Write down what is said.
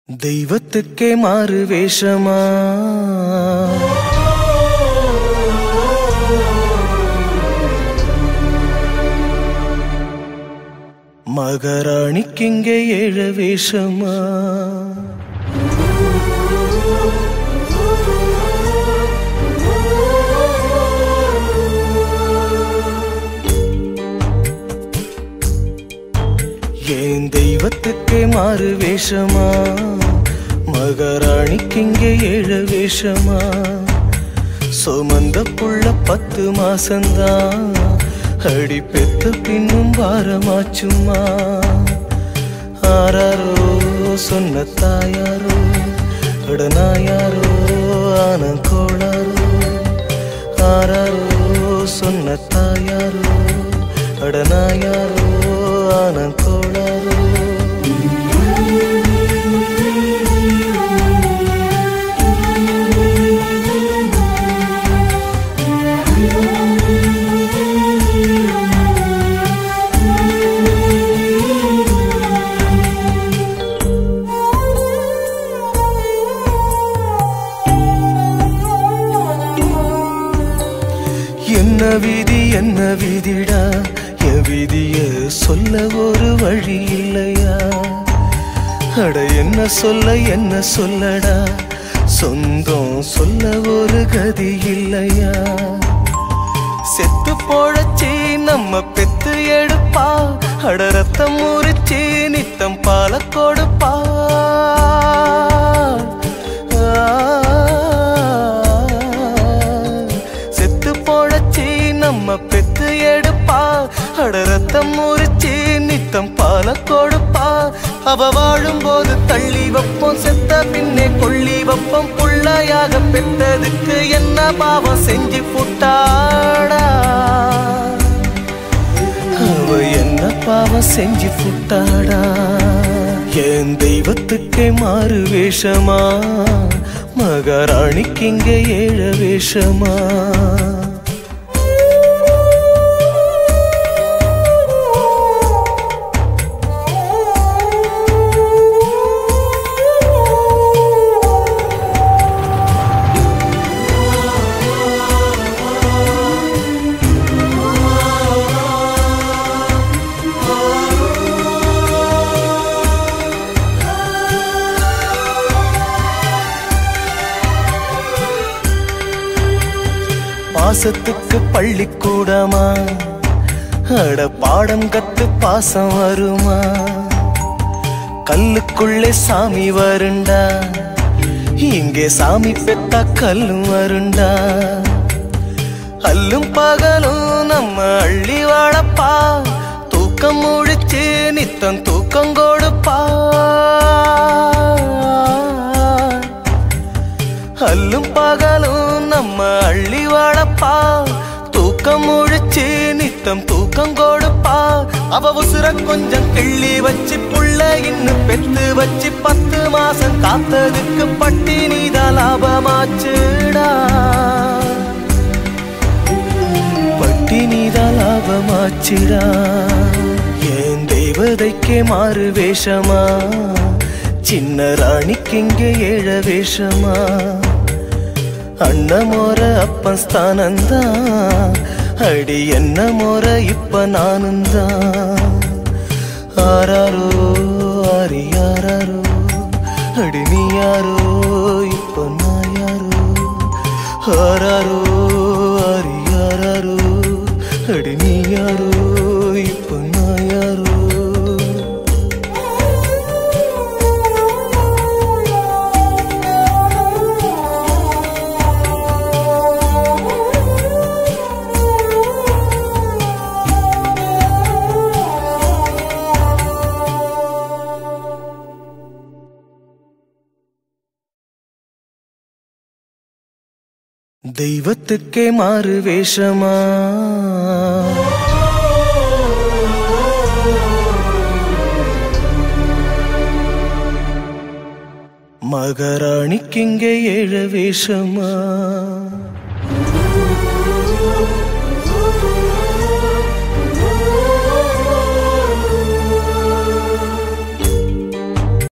தெய்வத்துக்கே மாறு வேஷமா மகாராணிக்கிங்கே ஏழு வேஷமா ஏன் தெய்வத்துக்கே மாறு வேஷமா மகாராணிக்கிங்கே ஏழு வேஷமா சுமந்த புள்ள 10 மாசந்தான் அடி பெத்த பின்னும் வாரமாச்சுமா ஆராரோ சொன்ன தாயாரோ அடனாயாரோ ஆனங்கோளாரோ ஆராரோ சொன்ன தாயாரோ அடனாயாரோ ஆனங்கோளாரோ என்ன விதிடா என் விதிய சொல்ல ஒரு வழி இல்லையா அட என்ன சொல்லடா சொந்தம் சொல்ல ஒரு கதி இல்லையா செத்து போழச்சி நம்ம பெத்து எடுப்பா அட ரத்தம் முறிச்சி நித்தம் பால கொடுப்பா நம்ம பெத்து எடுப்பா அட ரத்தம் முறிச்சி நித்தம் பால கொடுப்பா அவ வாழும் போது தள்ளி வைப்போம் செத்த பின்னே கொள்ளி வைப்போம் புள்ளையாக பெற்றதுக்கு என்ன பாவம் செஞ்சு புட்டாடா அவ என்ன பாவம் செஞ்சு புட்டாடா என் தெய்வத்துக்கே மாறு வேஷமா மகாராணிக்கு இங்கே ஏழு வேஷமா பாசத்துக்கு பள்ளிக்கூடமா அட பாடம் கத்து பாசம் வருமா கல்லுக்குள்ளே சாமி வருண்டா இங்கே சாமி பெத்தா கல்லும் வருண்டா அல்லும் பகலும் நம்ம அள்ளி வாழப்பா தூக்கம் முழிச்சு நித்தம் தூக்கம் கொடுப்பா அல்லும் பகலும் நம்ம அள்ளி வாழப்பா தூக்கம் முழிச்சு நித்தம் தூக்கம் கொடுப்பா அவ உசுர கொஞ்சம் கிள்ளி வச்சு புள்ள இன்னும் பெத்து வச்சு 10 மாசம் காத்ததுக்கு பட்டினிதான் லாபமாச்சுடா பட்டினிதான் லாபமாச்சுடா என் தெய்வதைக்கே மாறு வேஷமா சின்ன ராணிக்கு இங்கே ஏழு வேஷமா அண்ண மோர அப்பன் ஸ்தானந்தான் அடி என்ன மோர இப்ப நானுந்தான் ஆராரோ ஆரியாரோ அடி நீ யாரோ இப்ப நான் யாரோ ஆராரோ ஆரியாரோ அடி நீ யாரோ இப்ப நான் யாரோ தெய்வத்துக்கே மாறு வேஷமா மகாராணிக்கு இங்கே ஏழு வேஷமா